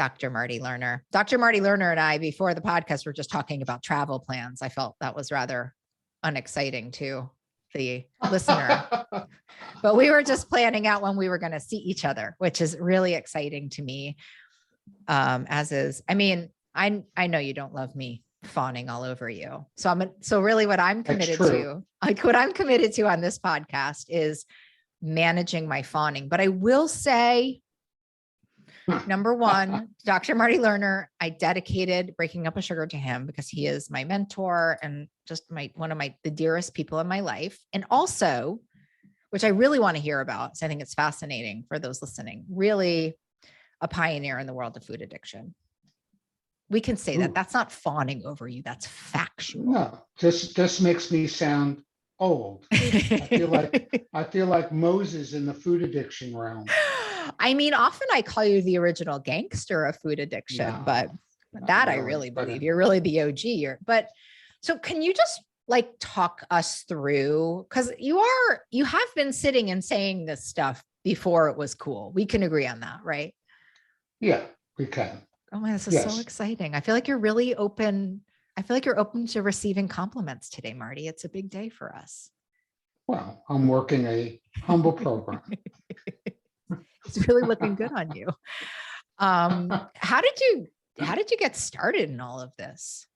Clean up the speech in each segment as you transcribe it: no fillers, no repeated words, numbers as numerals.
Dr. Marty Lerner. Dr. Marty Lerner and I, before the podcast, were just talking about travel plans. I felt that was rather unexciting to the listener, but we were just planning out when we were going to see each other, which is really exciting to me. As is, I mean, I know you don't love me fawning all over you. So really what I'm committed to, like what I'm committed to on this podcast is managing my fawning. But I will say, number one, Dr. Marty Lerner, I dedicated Breaking Up with Sugar to him because he is my mentor and just one of the dearest people in my life. And also, which I really want to hear about, so I think it's fascinating for those listening, really a pioneer in the world of food addiction. We can say that. That's not fawning over you. That's factual. No, just makes me sound old. I feel like Moses in the food addiction realm. I mean, often I call you the original gangster of food addiction, but that really, I really believe you're really the OG. So can you just like talk us through, because you have been sitting and saying this stuff before it was cool. We can agree on that, right? Yeah, we can. Oh my, this is so exciting. I feel like you're really open. I feel like you're open to receiving compliments today, Marty. It's a big day for us. Well, I'm working a humble program. It's really looking good on you. How did you get started in all of this?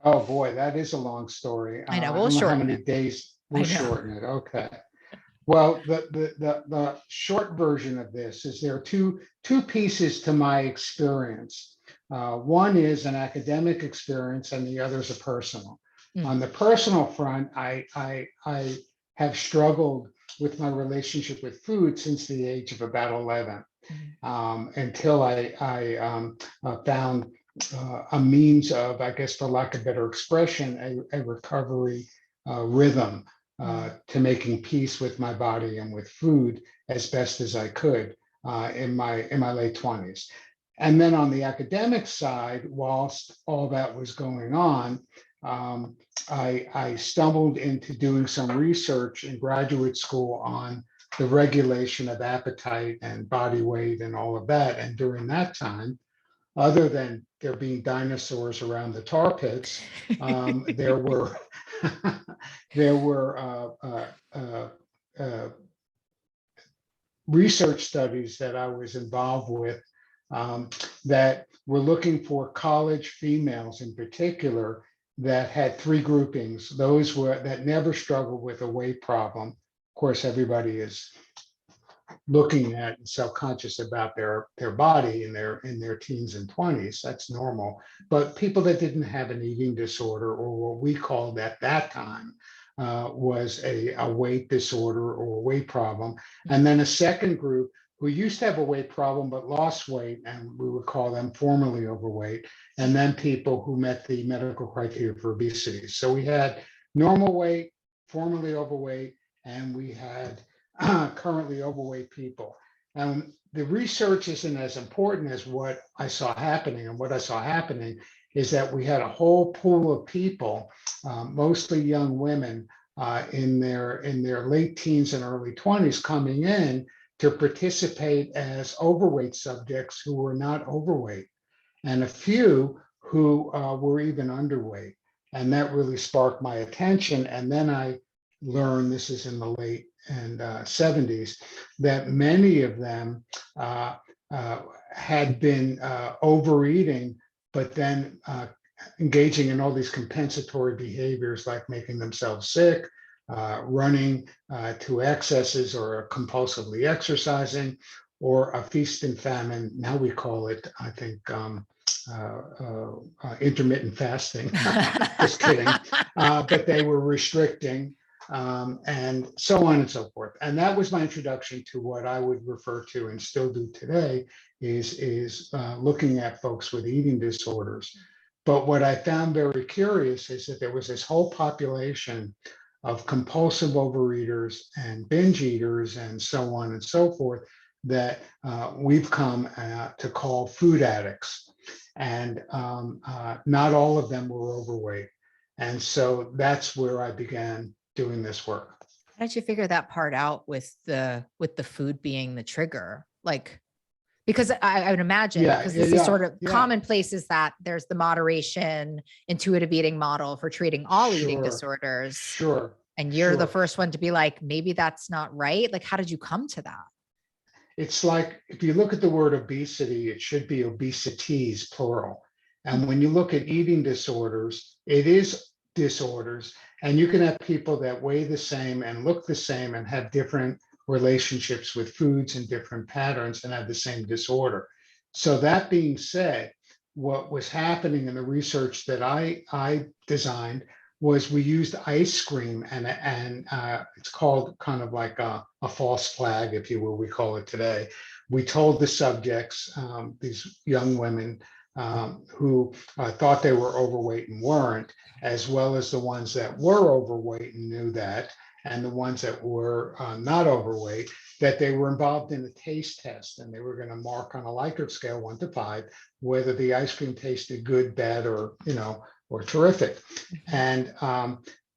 Oh boy, that is a long story. I know. We'll shorten how many days we'll shorten it. Okay. Well, the short version of this is there are two pieces to my experience. One is an academic experience, and the other is a personal. On the personal front, I have struggled with my relationship with food since the age of about 11, until I found a means of, I guess, for lack of better expression, a recovery rhythm. To making peace with my body and with food as best as I could in my late 20s. And then on the academic side, whilst all that was going on, I stumbled into doing some research in graduate school on the regulation of appetite and body weight and all of that. And during that time, other than there being dinosaurs around the tar pits, there were research studies that I was involved with that were looking for college females in particular that had three groupings. Those that never struggled with a weight problem. Of course, everybody is looking at and self-conscious about their body in their teens and 20s. That's normal. But people that didn't have an eating disorder, or what we called at that time was a weight disorder or a weight problem. And then a second group who used to have a weight problem but lost weight, and we would call them formerly overweight, and then people who met the medical criteria for obesity. So we had normal weight, formerly overweight, and we had currently overweight people. And the research isn't as important as what I saw happening. And what I saw happening is that we had a whole pool of people, mostly young women in their late teens and early 20s, coming in to participate as overweight subjects who were not overweight, and a few who were even underweight. And that really sparked my attention. And then I learned, this is in the late and 70s, that many of them had been overeating, but then engaging in all these compensatory behaviors like making themselves sick, running to excesses, or compulsively exercising, or a feast and famine. Now we call it, I think, intermittent fasting. Just kidding. But they were restricting. And so on and so forth. And that was my introduction to what I would refer to, and still do today, is looking at folks with eating disorders. But what I found very curious is that there was this whole population of compulsive overeaters and binge eaters and so on and so forth that we've come to call food addicts. And not all of them were overweight. And so that's where I began doing this work. How did you figure that part out with the food being the trigger? Like, Because I would imagine, Yeah, because yeah, this is yeah, sort of yeah. commonplace, is that there's the moderation intuitive eating model for treating all eating Sure, disorders. sure, And you're the sure. first one to be like, maybe that's not right. Like, how did you come to that? It's like, if you look at the word obesity, it should be obesities, plural. And when you look at eating disorders, it is disorders. And you can have people that weigh the same and look the same and have different relationships with foods and different patterns and have the same disorder. So that being said, what was happening in the research that I designed was we used ice cream, and it's called kind of like a false flag, if you will, we call it today. We told the subjects, these young women who thought they were overweight and weren't, as well as the ones that were overweight and knew that, and the ones that were not overweight, that they were involved in a taste test, and they were going to mark on a Likert scale 1 to 5 whether the ice cream tasted good, bad, or or terrific. And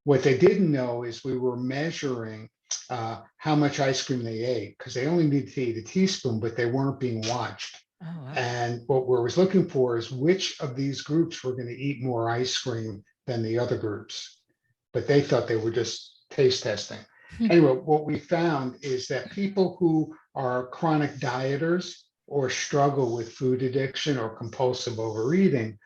what they didn't know is we were measuring how much ice cream they ate, because they only needed to eat a teaspoon, but they weren't being watched. Oh, wow. And what we was looking for is which of these groups were going to eat more ice cream than the other groups. But they thought they were just taste testing. Anyway, what we found is that people who are chronic dieters or struggle with food addiction or compulsive overeating,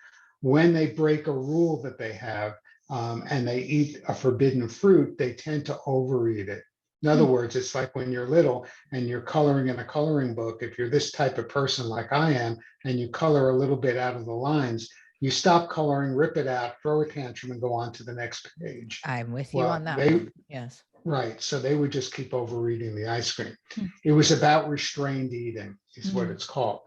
when they break a rule that they have and they eat a forbidden fruit, they tend to overeat it. In other words, it's like when you're little and you're coloring in a coloring book. If you're this type of person like I am, and you color a little bit out of the lines, you stop coloring, rip it out, throw a tantrum, and go on to the next page. I'm with you Well, on that they, one. Yes. right. So they would just keep overeating the ice cream. It was about restrained eating, is what it's called.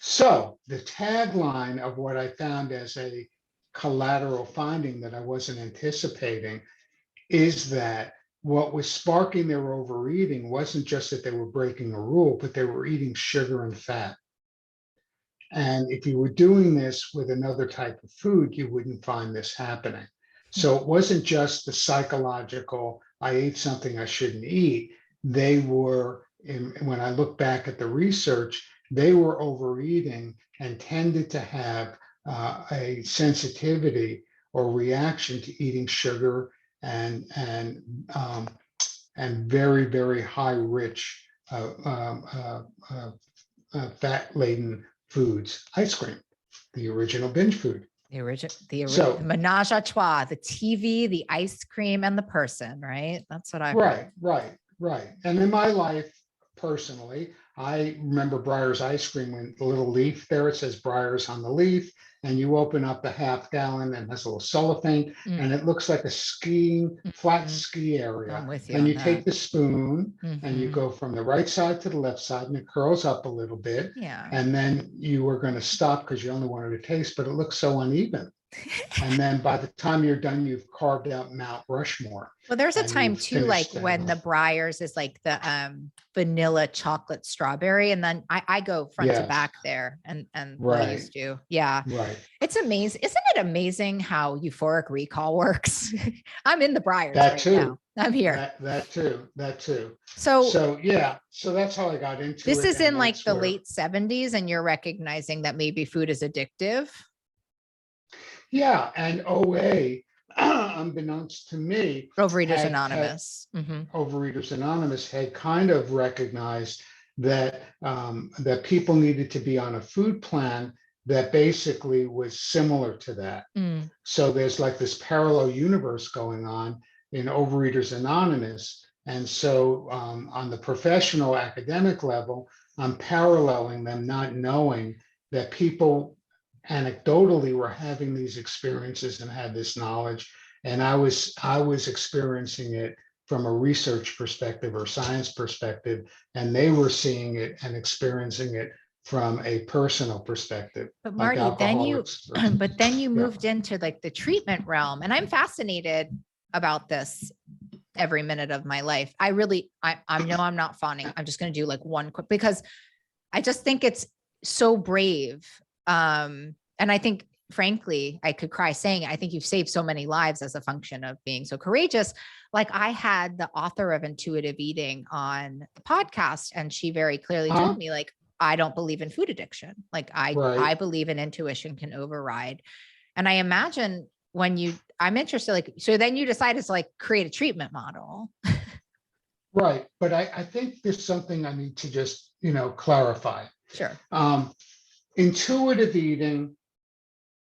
So the tagline of what I found as a collateral finding that I wasn't anticipating is that what was sparking their overeating wasn't just that they were breaking a rule, but they were eating sugar and fat. And if you were doing this with another type of food, you wouldn't find this happening. So it wasn't just the psychological, I ate something I shouldn't eat. They were, when I look back at the research, they were overeating and tended to have a sensitivity or reaction to eating sugar and very, very high rich fat laden foods. Ice cream, the original binge food. The menage a trois, the TV, the ice cream, and the person, right? That's what I heard. Right. And in my life, personally, I remember Breyer's ice cream, when the little leaf there, it says Breyer's on the leaf, and you open up the half gallon and has a little cellophane, and it looks like a flat ski area. I'm with you And on you that. take the spoon and you go from the right side to the left side, and it curls up a little bit. Yeah. And then you were going to stop because you only wanted to taste, but it looks so uneven. And then by the time you're done, you've carved out Mount Rushmore. Well, there's a and time you've too, like finished when the Breyers is like the vanilla chocolate strawberry, and then I go front to Yes. back there, and Right. I used to. Yeah. Right. It's amazing. Isn't it amazing how euphoric recall works? I'm in the Breyers That right too. now. I'm here. That too. So Yeah. So that's how I got into it. this is and in like that's the where- late 70s, and you're recognizing that maybe food is addictive. Yeah. And OA, unbeknownst to me, Overeaters had- Anonymous. Overeaters Anonymous had kind of recognized that that people needed to be on a food plan that basically was similar to that. So there's like this parallel universe going on in Overeaters Anonymous. And so on the professional academic level, I'm paralleling them, not knowing that people anecdotally were having these experiences and had this knowledge. And I was experiencing it from a research perspective or science perspective, and they were seeing it and experiencing it from a personal perspective. But like Marty, then you alcoholics versus- but then you Yeah. moved into like the treatment realm, and I'm fascinated about this every minute of my life. I know I'm not fawning. I'm just going to do like one quick, because I just think it's so brave. And I think, frankly, I could cry saying it. I think you've saved so many lives as a function of being so courageous. Like, I had the author of Intuitive Eating on the podcast, and she very clearly told me, like, I don't believe in food addiction. Like I Right. believe in intuition can override. And I imagine I'm interested, like, so then you decided to like create a treatment model. Right. But I think there's something I need to just, clarify. Sure. Intuitive eating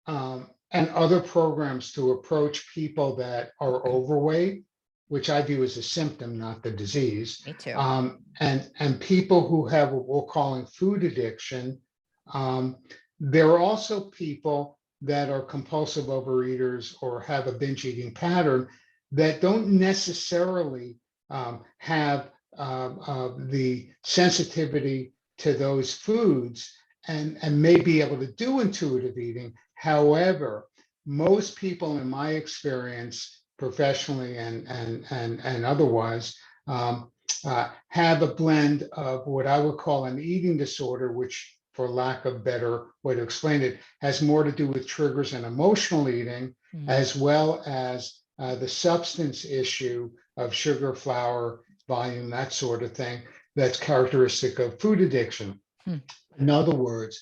and other programs to approach people that are overweight, which I view as a symptom, not the disease, Me too. and people who have what we're calling food addiction. There are also people that are compulsive overeaters or have a binge eating pattern that don't necessarily have the sensitivity to those foods and may be able to do intuitive eating. However, most people in my experience, professionally and otherwise, have a blend of what I would call an eating disorder, which, for lack of better way to explain it, has more to do with triggers and emotional eating, as well as the substance issue of sugar, flour, volume, that sort of thing, that's characteristic of food addiction. In other words,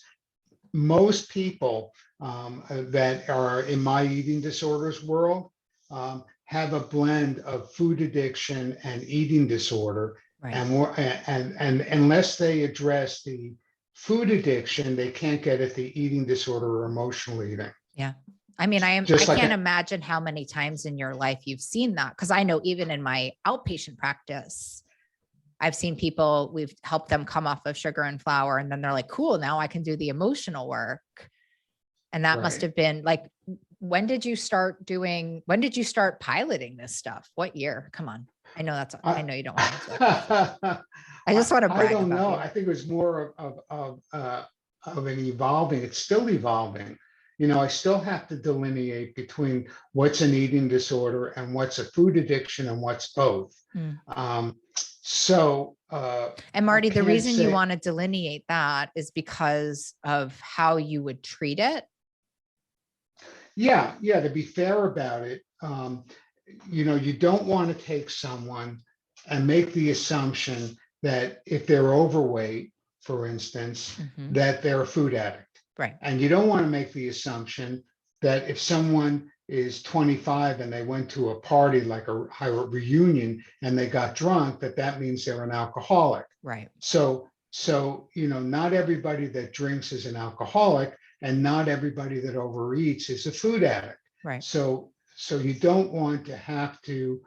most people that are in my eating disorders world have a blend of food addiction and eating disorder. Right. And unless they address the food addiction, they can't get at the eating disorder or emotional eating. Yeah. I mean, I can't imagine how many times in your life you've seen that. Because I know even in my outpatient practice, I've seen people, we've helped them come off of sugar and flour, and then they're like, cool, now I can do the emotional work. And that must have been like, when did you start piloting this stuff? What year? Come on. I know I know you don't want to answer that. I just want to brag. I don't about know. you. I think it was more of an evolving. It's still evolving. I still have to delineate between what's an eating disorder and what's a food addiction and what's both. And Marty, the reason you want to delineate that is because of how you would treat it. Yeah. To be fair about it, you don't want to take someone and make the assumption that if they're overweight, for instance, that they're a food addict. Right. And you don't want to make the assumption that if someone is 25 and they went to a party like a reunion and they got drunk, that means they're an alcoholic. Right. So not everybody that drinks is an alcoholic, and not everybody that overeats is a food addict. Right. So you don't want to have to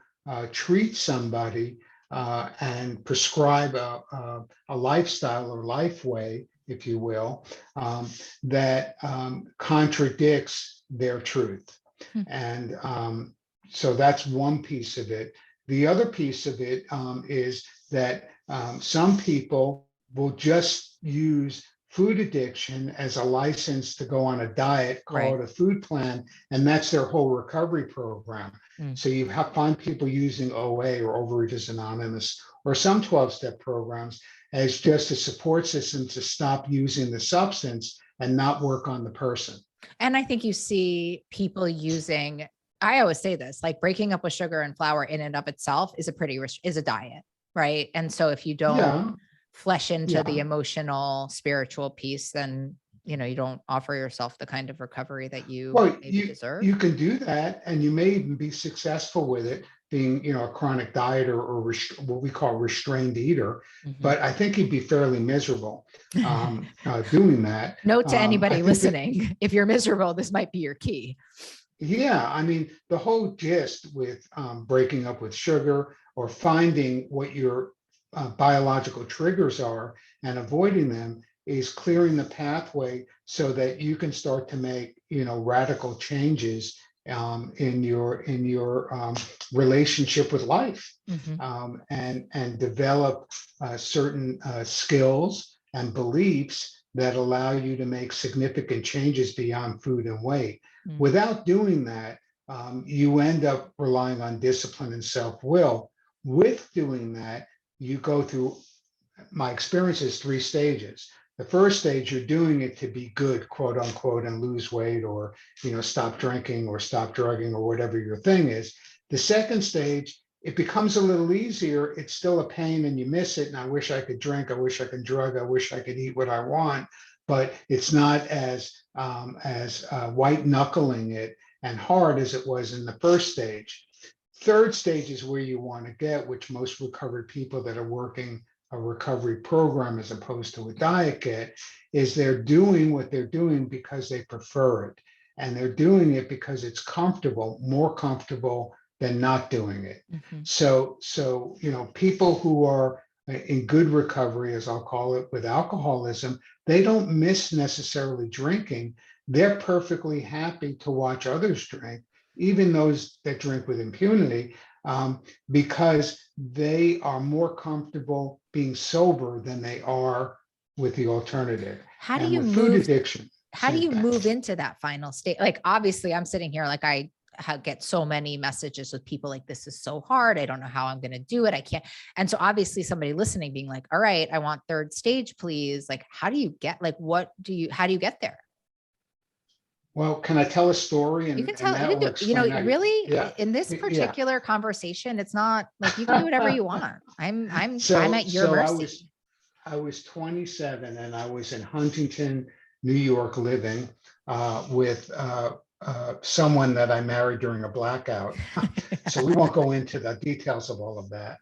treat somebody and prescribe a lifestyle or life way, if you will, that contradicts their truth. And so that's one piece of it. The other piece of it is that some people will just use food addiction as a license to go on a diet, call it a food plan, and that's their whole recovery program. So you find people using OA or Overeaters Anonymous or some 12-step programs as just a support system to stop using the substance and not work on the person. And I think you see people using, I always say this, like breaking up with sugar and flour in and of itself is a diet, right? And so if you don't flesh into the emotional, spiritual piece, then, you don't offer yourself the kind of recovery that you maybe deserve. You can do that, and you may even be successful with it, being, a chronic dieter or what we call restrained eater. But I think you'd be fairly miserable doing that. Note to anybody listening, if you're miserable, this might be your key. Yeah, I mean, the whole gist with breaking up with sugar or finding what your biological triggers are and avoiding them is clearing the pathway so that you can start to make, radical changes in your relationship with life, and develop certain skills and beliefs that allow you to make significant changes beyond food and weight. Without doing that, you end up relying on discipline and self-will. With doing that, you go through, my experience is 3 stages. The first stage, you're doing it to be good, quote unquote, and lose weight or, stop drinking or stop drugging or whatever your thing is. The second stage it becomes a little easier. It's still a pain and you miss it. And I wish I could drink. I wish I could drug. I wish I could eat what I want. But it's not as white knuckling it and hard as it was in the first stage. Third stage is where you want to get, which most recovered people that are working a recovery program as opposed to a diet get, is they're doing what they're doing because they prefer it. And they're doing it because it's comfortable, more comfortable than not doing it. Mhm. So, people who are in good recovery, as I'll call it, with alcoholism, they don't miss necessarily drinking. They're perfectly happy to watch others drink, even those that drink with impunity, because they are more comfortable being sober than they are with the alternative. How do And you with food move? addiction, How do same you thing. move into that final state? Like, obviously I'm sitting here, like I get so many messages with people like, this is so hard. I don't know how I'm going to do it. I can't. And so obviously somebody listening being like, all right, I want third stage, please. Like, how do you get, like, how do you get there? Well, can I tell a story? You can And tell, you that can will do, explain how you, really yeah, in this yeah. particular conversation, it's not like you can do whatever you want. I'm So, at your mercy. I was 27 and I was in Huntington, New York, living with someone that I married during a blackout. So we won't go into the details of all of that.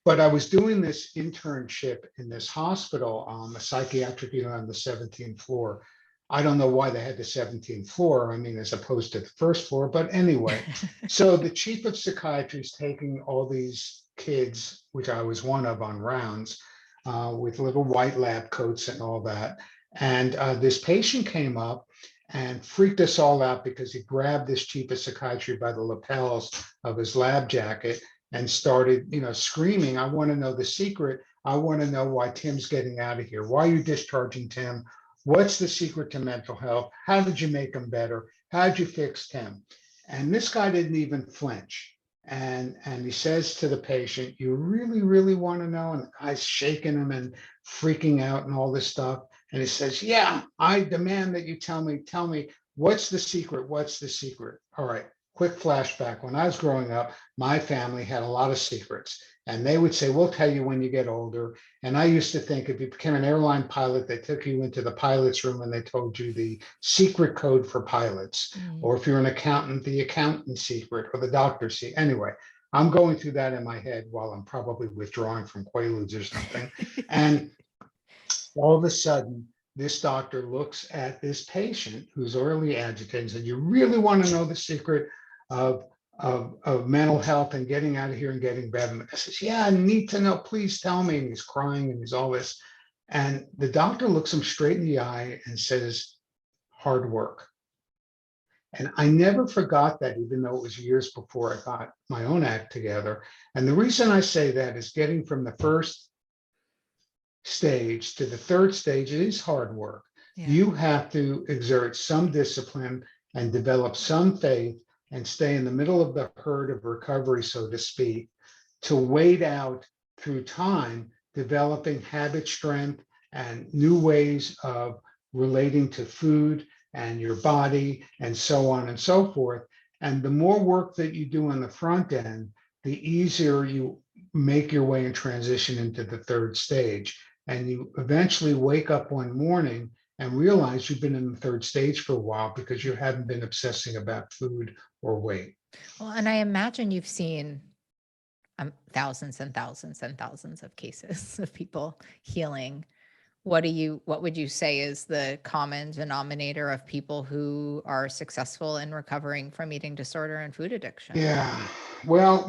But I was doing this internship in this hospital, a psychiatric unit on the 17th floor. I don't know why they had the 17th floor, I mean, as opposed to the first floor, but anyway. So the chief of psychiatry is taking all these kids, which I was one of, on rounds with little white lab coats and all that. And this patient came up and freaked us all out because he grabbed this chief of psychiatry by the lapels of his lab jacket and started, screaming, I want to know the secret. I want to know why Tim's getting out of here. Why are you discharging Tim? What's the secret to mental health? How did you make him better? How did you fix Tim? And this guy didn't even flinch. And he says to the patient, you really, really want to know? And the guy's shaking him and freaking out and all this stuff. And he says, yeah, I demand that you tell me, what's the secret? What's the secret? All right, quick flashback. When I was growing up, my family had a lot of secrets. And they would say, we'll tell you when you get older. And I used to think if you became an airline pilot, they took you into the pilot's room and they told you the secret code for pilots. Or if you're an accountant, the accountant secret, or the doctor's secret. Anyway, I'm going through that in my head while I'm probably withdrawing from Quaaludes or something. And all of a sudden, this doctor looks at this patient who's already agitated and said, you really want to know the secret of mental health and getting out of here and getting better? And I says, yeah, I need to know, please tell me. And he's crying and he's all this. And the doctor looks him straight in the eye and says, hard work. And I never forgot that, even though it was years before I got my own act together. And the reason I say that is getting from the first stage to the third stage is hard work. Yeah. You have to exert some discipline and develop some faith and stay in the middle of the herd of recovery, so to speak, to wait out through time, developing habit strength and new ways of relating to food and your body and so on and so forth. And the more work that you do on the front end, the easier you make your way and transition into the third stage. And you eventually wake up one morning and realize you've been in the third stage for a while because you haven't been obsessing about food or weight. Well, and I imagine you've seen thousands and thousands and thousands of cases of people healing. What would you say is the common denominator of people who are successful in recovering from eating disorder and food addiction? Yeah, well,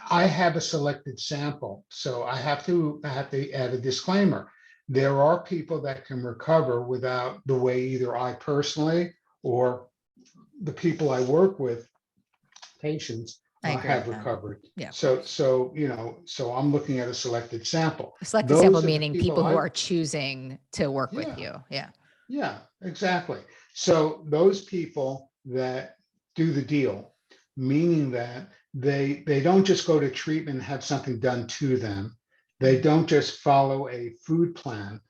I have a selected sample, so I have to add a disclaimer. There are people that can recover without the way either I personally or the people I work with, patients, I agree have with that. recovered. Yeah. So I'm looking at a selected sample. A selected Those sample are the meaning people who I- are choosing to work with Yeah. you. Yeah. Yeah, exactly. So those people that do the deal, meaning that they don't just go to treatment and have something done to them. They don't just follow a food plan.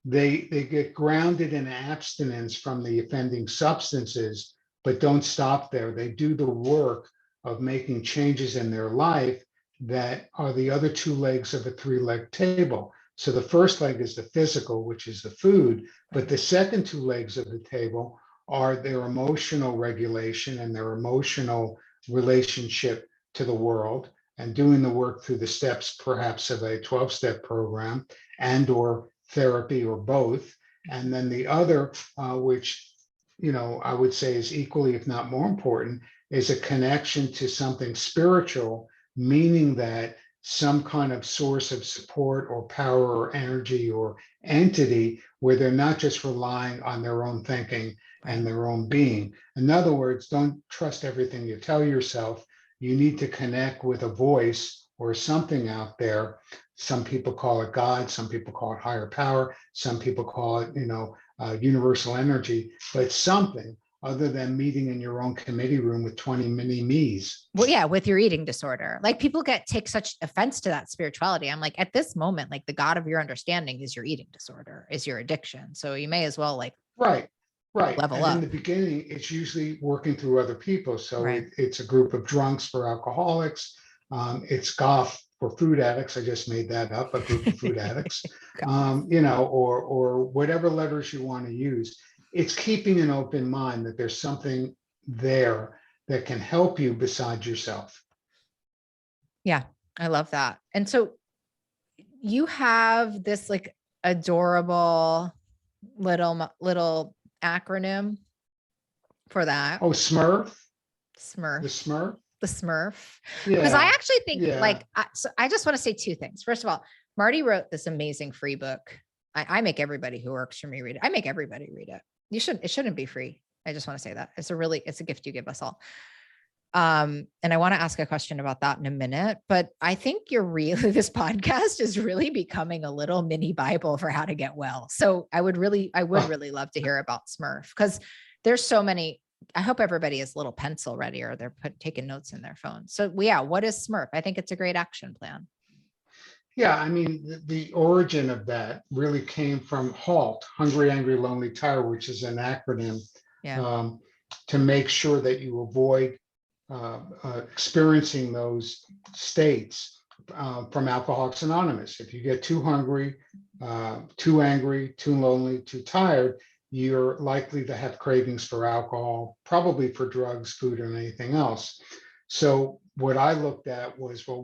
They get grounded in abstinence from the offending substances, but don't stop there. They do the work of making changes in their life that are the other two legs of a three-leg table. So the first leg is the physical, which is the food, but the second two legs of the table are their emotional regulation and their emotional relationship to the world, and doing the work through the steps, perhaps of a 12-step program and or therapy or both. And then the other, which, I would say is equally, if not more important, is a connection to something spiritual, meaning that some kind of source of support or power or energy or entity where they're not just relying on their own thinking and their own being. In other words, don't trust everything you tell yourself. You need to connect with a voice or something out there. Some people call it God, some people call it higher power, some people call it, universal energy, but something other than meeting in your own committee room with 20 mini me's. Well, yeah, with your eating disorder, like people take such offense to that spirituality. I'm like, at this moment, like the God of your understanding is your eating disorder, is your addiction. So you may as well Right. level And up. in the beginning, it's usually working through other people. So Right. it's a group of drunks for alcoholics. It's golf for food addicts. I just made that up, a group of food addicts, or whatever letters you want to use. It's keeping an open mind that there's something there that can help you besides yourself. Yeah, I love that. And so you have this like adorable little acronym for that. Oh, Smurf. Smurf. The Smurf. Because I actually think Yeah. so I just want to say two things. First of all, Marty wrote this amazing free book. I make everybody who works for me read it. I make everybody read it. It shouldn't be free. I just want to say that it's a gift you give us all. And I want to ask a question about that in a minute, but I think this podcast is really becoming a little mini Bible for how to get well. So I would really love to hear about Smurf, because there's so many. I hope everybody has a little pencil ready, or they're taking notes in their phone. So what is Smurf? I think it's a great action plan. Yeah, I mean, the origin of that really came from HALT, Hungry, Angry, Lonely, Tired, which is an acronym to make sure that you avoid experiencing those states from Alcoholics Anonymous. If you get too hungry, too angry, too lonely, too tired, you're likely to have cravings for alcohol, probably for drugs, food, and anything else. So what I looked at was, well,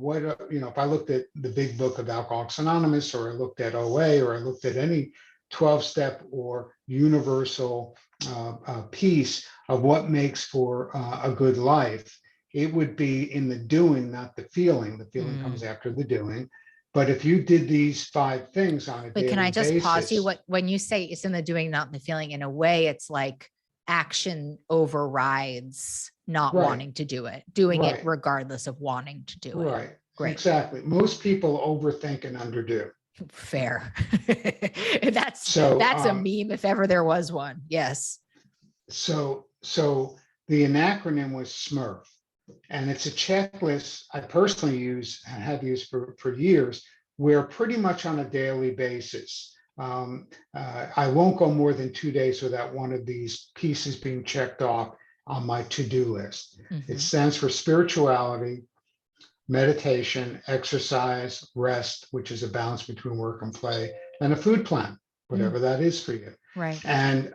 if I looked at the big book of Alcoholics Anonymous, or I looked at OA, or I looked at any 12-step or universal piece of what makes for a good life, it would be in the doing, not the feeling. The feeling comes after the doing. But if you did these 5 things on a daily basis. Can I just pause you? When you say it's in the doing, not in the feeling, in a way, it's like action overrides not wanting to do it, doing it regardless of wanting to do it. Right. Great. Exactly. Most people overthink and underdo. Fair. That's a meme if ever there was one. Yes. So the acronym was Smurf, and it's a checklist I personally have used for years, where pretty much on a daily basis, I won't go more than 2 days without one of these pieces being checked off on my to-do list. It stands for spirituality, meditation, exercise, rest, which is a balance between work and play, and a food plan, whatever that is for you. Right. And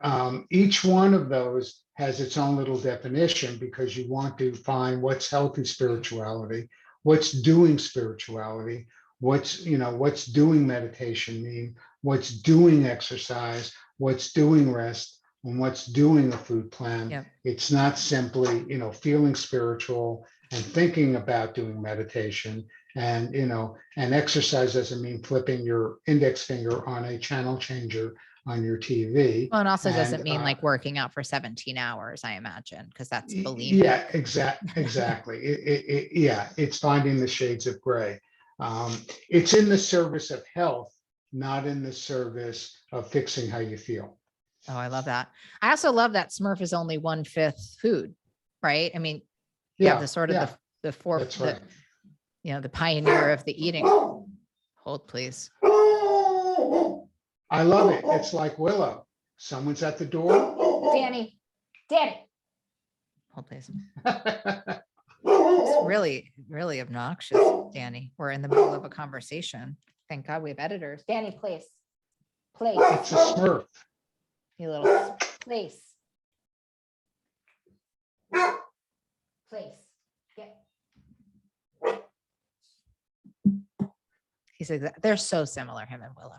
each one of those has its own little definition, because you want to find what's healthy spirituality, what's doing spirituality, what's doing meditation mean, what's doing exercise, what's doing rest, and what's doing a food plan. Yep. It's not simply, feeling spiritual and thinking about doing meditation. And, and exercise doesn't mean flipping your index finger on a channel changer on your TV. Well, it also doesn't mean like working out for 17 hours, I imagine, because that's bulimic. Yeah, exactly. It's finding the shades of gray. It's in the service of health, not in the service of fixing how you feel. Oh, I love that. I also love that Smurf is only 1/5 food, right? I mean, the sort of the fourth, that's right. The pioneer of the eating. Hold, please. I love it. It's like Willow. Someone's at the door. Danny. Hold, please. It's really, really obnoxious, Danny. We're in the middle of a conversation. Thank God we have editors. Danny, place. It's a Smurf. You little place. Place. Get. He's like, they're so similar, him and Willow.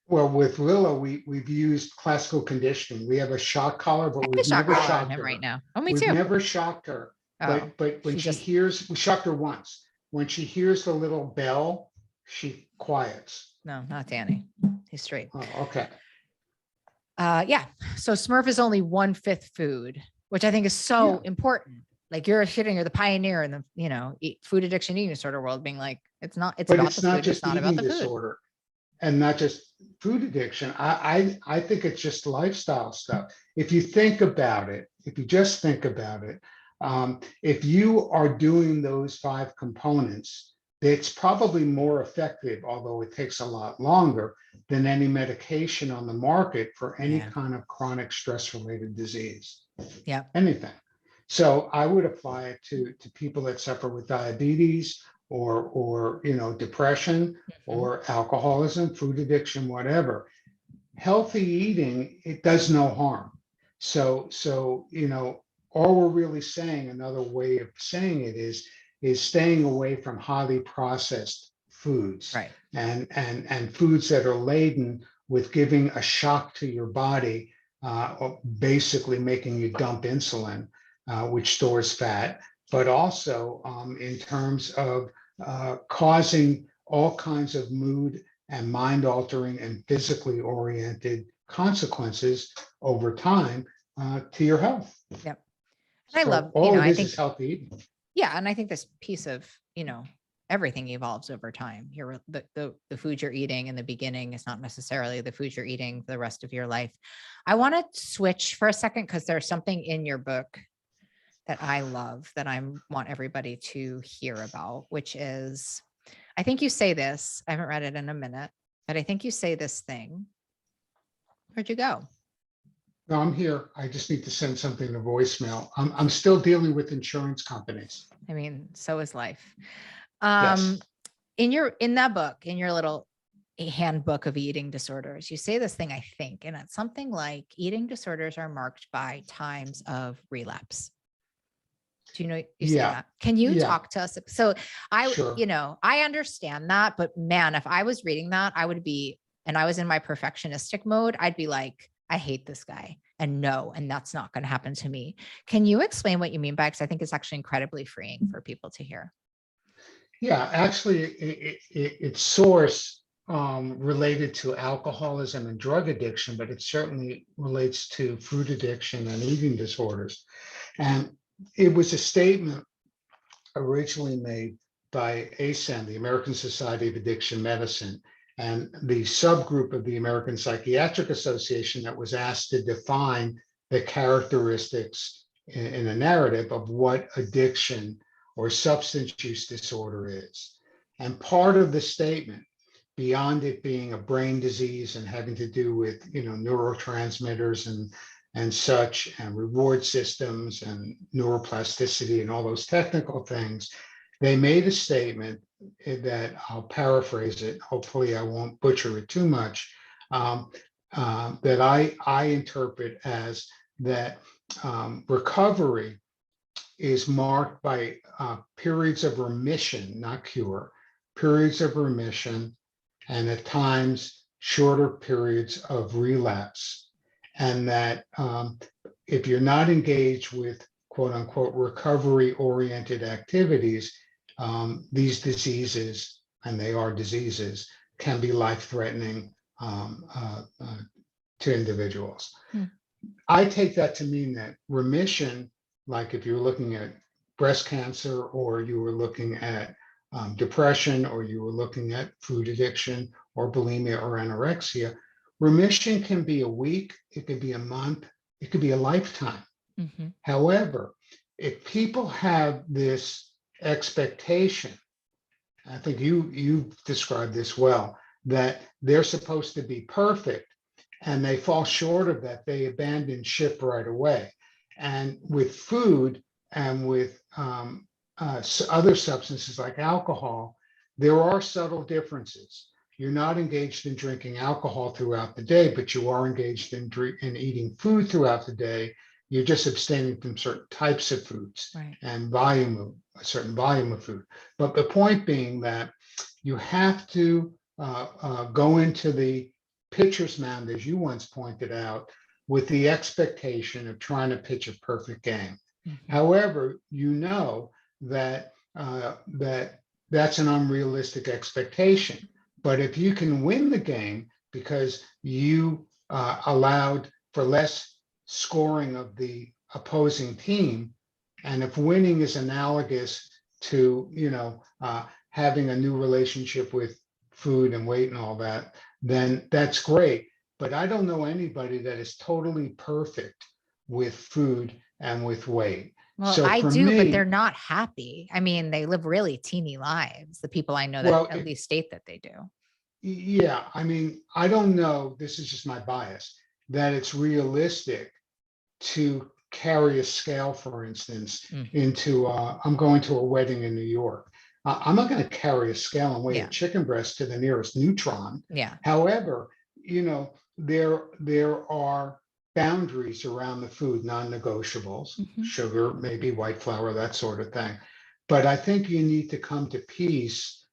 Well, with Willow, we've used classical conditioning. We have a shock collar, but we've Shock never collar on shocked him her. right now. Oh, me We've too. never shocked her. Oh, But when she she just- hears, we shocked her once. When she hears the little bell, she quiets. No, not Danny. He's straight. Oh, okay. Yeah. So Smurf is only 1/5 food, which I think is so important. Like you're the pioneer in the, food addiction eating disorder world, being like, it's not, it's But about it's the not food, just it's not about eating the food. disorder and not just food addiction. I think it's just lifestyle stuff. If you think about it, if you just think about it, if you are doing those 5 components, it's probably more effective, although it takes a lot longer than any medication on the market for any Yeah. kind of chronic stress-related disease. Yeah. Anything. So I would apply it to people that suffer with diabetes or depression or alcoholism, food addiction, whatever. Healthy eating, it does no harm. So all we're really saying, another way of saying it is staying away from highly processed foods, Right. and foods that are laden with giving a shock to your body, basically making you dump insulin, which stores fat, but also in terms of causing all kinds of mood and mind altering and physically oriented consequences over time to your health. Yep. And I love, all of I this think, is healthy eating. yeah. And I think this piece of, everything evolves over time. The food you're eating in the beginning is not necessarily the food you're eating for the rest of your life. I want to switch for a second because there's something in your book that I love that I want everybody to hear about, which is, I think you say this, I haven't read it in a minute, but I think you say this thing. Where'd you go? No, I'm here. I just need to send something to voicemail. I'm still dealing with insurance companies. I mean, so is life. Yes. In that book, in your little handbook of eating disorders, you say this thing, I think, and it's something like eating disorders are marked by times of relapse. Do you know you say Yeah. that? Can you Yeah. talk to us? So Sure. I understand that, but man, if I was reading that, and I was in my perfectionistic mode, I'd be like, I hate this guy and that's not going to happen to me. Can you explain what you mean by, because I think it's actually incredibly freeing for people to hear. Yeah, actually, it's source related to alcoholism and drug addiction, but it certainly relates to food addiction and eating disorders. And it was a statement originally made by ASAM, the American Society of Addiction Medicine, and the subgroup of the American Psychiatric Association that was asked to define the characteristics in a narrative of what addiction or substance use disorder is. And part of the statement, beyond it being a brain disease and having to do with neurotransmitters and such, and reward systems and neuroplasticity and all those technical things, they made a statement that, I'll paraphrase it, hopefully I won't butcher it too much, that I interpret as that recovery is marked by periods of remission, not cure, periods of remission, and at times shorter periods of relapse. And that if you're not engaged with quote unquote recovery oriented activities, these diseases, and they are diseases, can be life-threatening to individuals. I take that to mean that remission, like if you're looking at breast cancer, or you were looking at depression, or you were looking at food addiction or bulimia or anorexia, remission can be a week, it could be a month, it could be a lifetime. Mm-hmm. However, if people have this expectation, I think you described this well, that they're supposed to be perfect and they fall short of that, they abandon ship right away. And with food, with other substances like alcohol, there are subtle differences. You're not engaged in drinking alcohol throughout the day, but you are engaged in eating food throughout the day. You're just abstaining from certain types of foods Right. and a certain volume of food. But the point being that you have to go into the pitcher's mound, as you once pointed out, with the expectation of trying to pitch a perfect game. Mm-hmm. However, that that's an unrealistic expectation. But if you can win the game because you allowed for less scoring of the opposing team, and if winning is analogous to having a new relationship with food and weight and all that, then that's great. But I don't know anybody that is totally perfect with food and with weight. Well, So I for do, but me, they're not happy. I mean, they live really teeny lives. The people I know that well, at least state that they do. yeah, I mean, I don't know, this is just my bias, that it's realistic to carry a scale, for instance, into, I'm going to a wedding in New York. I'm not going to carry a scale and weigh a chicken breast to the nearest neutron. Yeah. However, there are boundaries around the food, non-negotiables, sugar, maybe white flour, that sort of thing. But I think you need to come to peace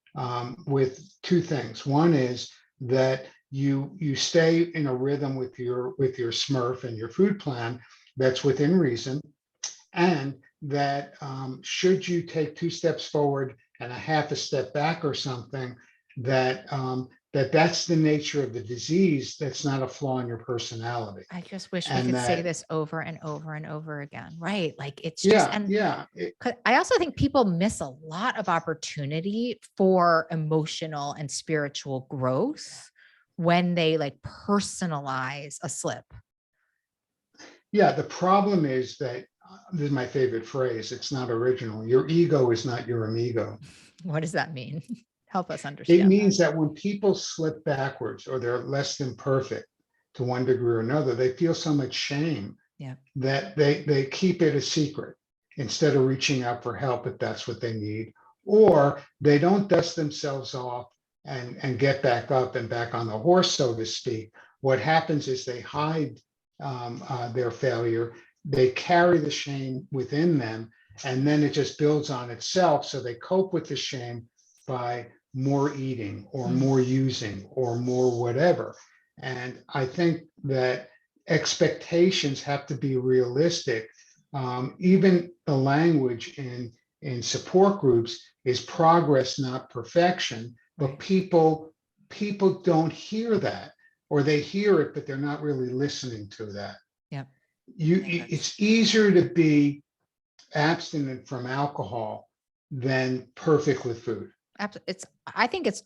with two things. One is that you stay in a rhythm with your Smurf and your food plan that's within reason, and that should you take 2 steps forward and a half a step back or something, that's the nature of the disease. That's not a flaw in your personality. I just wish we could say this over and over and over again, right? Like it's just, I also think people miss a lot of opportunity for emotional and spiritual growth when they like personalize a slip. Yeah, the problem is that this is my favorite phrase. It's not original. Your ego is not your amigo. What does that mean? Help us understand. It means that when people slip backwards or they're less than perfect to one degree or another, they feel so much shame that they keep it a secret instead of reaching out for help if that's what they need, or they don't dust themselves off and get back up and back on the horse, so to speak. What happens is they hide their failure, they carry the shame within them, and then it just builds on itself. So they cope with the shame by more eating or more using or more whatever. And I think that expectations have to be realistic. Even the language in support groups is progress, not perfection. But people don't hear that, or they hear it, but they're not really listening to that. Yeah. It's easier to be abstinent from alcohol than perfect with food. I think it's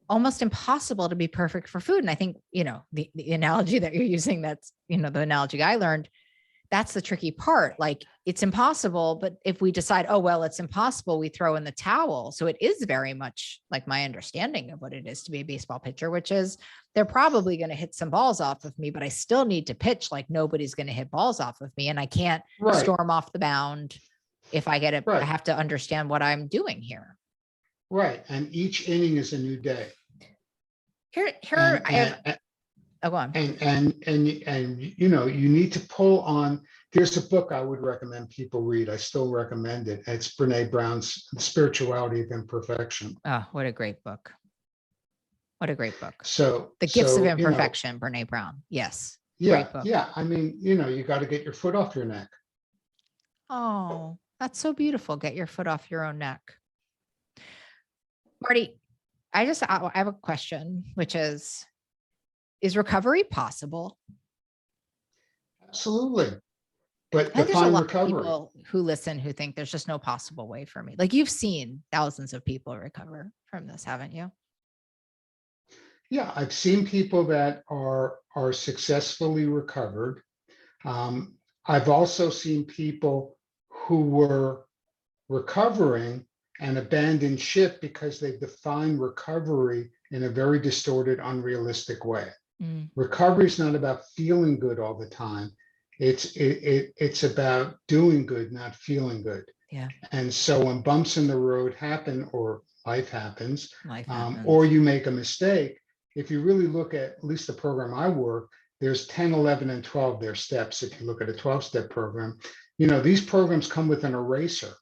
almost impossible to be perfect for food. And I think, the analogy that you're using, that's, the analogy I learned, that's the tricky part. Like it's impossible, but if we decide, oh, well, it's impossible, we throw in the towel. So it is very much like my understanding of what it is to be a baseball pitcher, which is they're probably going to hit some balls off of me, but I still need to pitch like nobody's going to hit balls off of me. And I can't storm off the mound if I get it. I have to understand what I'm doing here. Right. And each inning is a new day. Go on. And you need to pull on. There's a book I would recommend people read. I still recommend it. It's Brene Brown's The Spirituality of Imperfection. Oh, what a great book. What a great book. So The Gifts of Imperfection, Brene Brown. Yes. Yeah. Great book. Yeah. I mean, you got to get your foot off your neck. Oh, that's so beautiful. Get your foot off your own neck. Marty, I have a question, which is recovery possible? Absolutely. But there's a lot recovery. Of people who listen who think there's just no possible way for me. Like you've seen thousands of people recover from this, haven't you? Yeah, I've seen people that are successfully recovered. I've also seen people who were recovering and abandoned ship because they define recovery in a very distorted, unrealistic way. Recovery is not about feeling good all the time. It's about doing good, not feeling good. Yeah. And so when bumps in the road happen, or life happens, Life or happens. you make a mistake, if you really look at least the program I work, there's 10, 11, and 12, their steps. If you look at a 12-step program, these programs come with an eraser.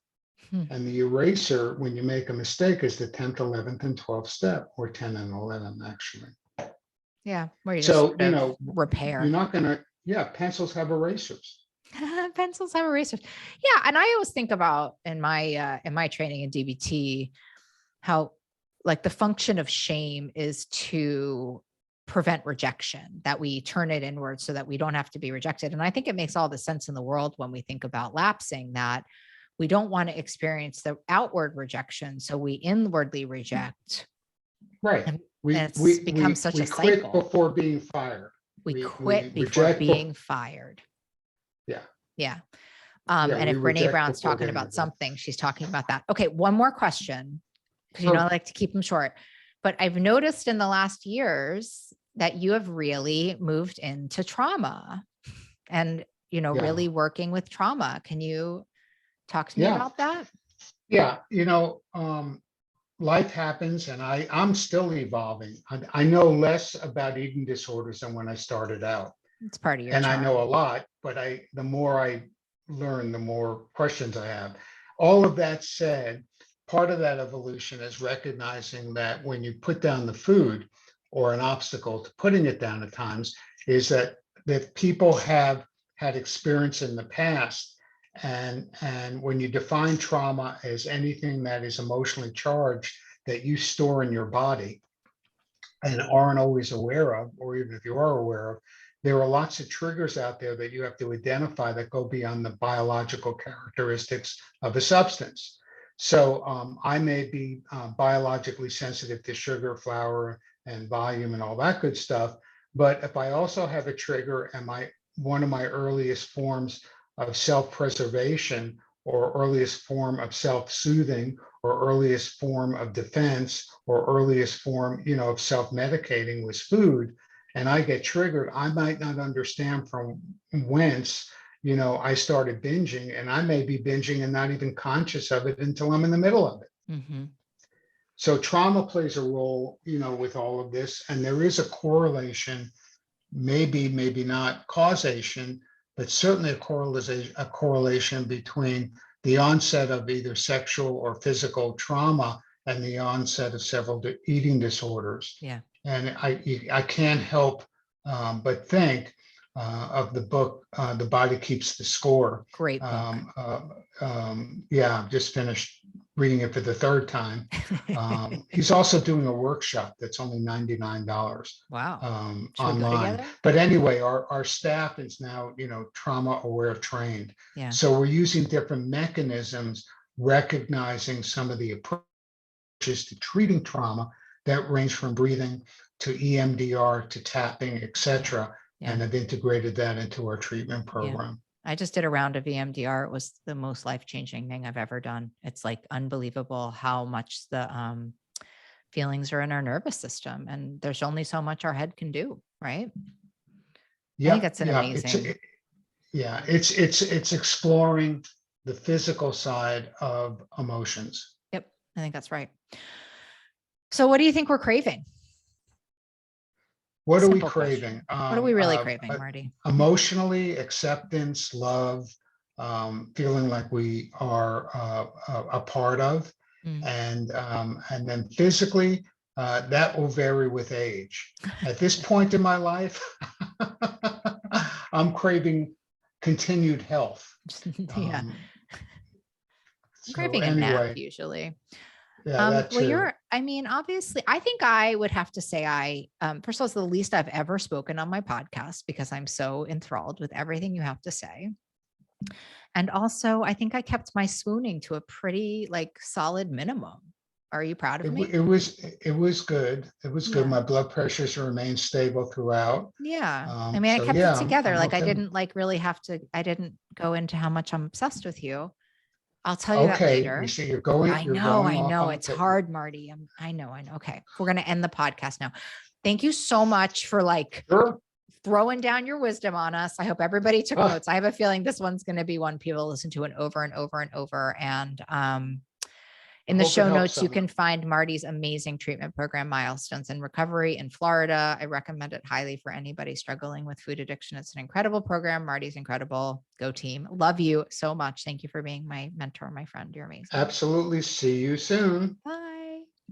Hmm. And the eraser, when you make a mistake, is the 10th, 11th, and 12th step, or 10 and 11, actually. Yeah. Where you just So, sort of repair. you're not going to, pencils have erasers. Pencils have erasers. Yeah. And I always think about in my training in DBT, how like the function of shame is to prevent rejection, that we turn it inward so that we don't have to be rejected. And I think it makes all the sense in the world when we think about lapsing, that we don't want to experience the outward rejection. So we inwardly reject. Right. And We it's become such a quit cycle. before being fired. We quit before being fired. Yeah. Yeah. Yeah, and we if Brene reject Brown's before talking getting about rejected. something, she's talking about that. Okay. One more question, because I Sure. like to keep them short, but I've noticed in the last years that you have really moved into trauma and, Yeah. really working with trauma. Can you talk to me Yeah. about that? Yeah. Life happens, and I'm still evolving. I know less about eating disorders than when I started out. It's part of your And I charm. know a lot, but the more I learn, the more questions I have. All of that said, part of that evolution is recognizing that when you put down the food, or an obstacle to putting it down at times, is that people have had experience in the past. And when you define trauma as anything that is emotionally charged that you store in your body and aren't always aware of, or even if you are aware of, there are lots of triggers out there that you have to identify that go beyond the biological characteristics of a substance. So I may be biologically sensitive to sugar, flour, and volume and all that good stuff. But if I also have a trigger, and one of my earliest forms of self-preservation, or earliest form of self-soothing, or earliest form of defense, or earliest form, of self-medicating was food, and I get triggered, I might not understand from whence, I started binging, and I may be binging and not even conscious of it until I'm in the middle of it. Mm-hmm. So trauma plays a role, with all of this, and there is a correlation, maybe not causation, but certainly a correlation between the onset of either sexual or physical trauma and the onset of several eating disorders. Yeah. And I can't help but think of the book, The Body Keeps the Score. Great book. Yeah, just finished reading it for the third time. He's also doing a workshop that's only $99. Wow. Online. But anyway, our staff is now, trauma aware trained. Yeah. So we're using different mechanisms, recognizing some of the approaches to treating trauma that range from breathing to EMDR to tapping, etc. Yeah. And have integrated that into our treatment program. I just did a round of EMDR. It was the most life-changing thing I've ever done. It's like unbelievable how much the feelings are in our nervous system, and there's only so much our head can do, right? Yeah, I think that's an amazing. It's exploring the physical side of emotions. Yep, I think that's right. So what do you think we're craving? What are we craving? What are we really craving, Marty? Emotionally, acceptance, love, feeling like we are a part of, and then physically, that will vary with age. At this point in my life, I'm craving continued health. Yeah, I'm craving a nap usually. Yeah, that too. Obviously, I think I would have to say first of all, it's the least I've ever spoken on my podcast because I'm so enthralled with everything you have to say. And also, I think I kept my swooning to a pretty solid minimum. Are you proud of me? It was good. It was good. My blood pressures remained stable throughout. Yeah. I kept it together. I didn't really have to, I didn't go into how much I'm obsessed with you. I'll tell you that later. You see, you're going. I know. It's hard, Marty. I know. Okay. We're going to end the podcast now. Thank you so much for throwing down your wisdom on us. I hope everybody took Oh. notes. I have a feeling this one's going to be one people listen to and over and over and over. And in the Hope it show helps notes, you some. can find Marty's amazing treatment program, Milestones in Recovery in Florida. I recommend it highly for anybody struggling with food addiction. It's an incredible program. Marty's incredible. Go team. Love you so much. Thank you for being my mentor, my friend. You're amazing. Absolutely. See you soon. Bye.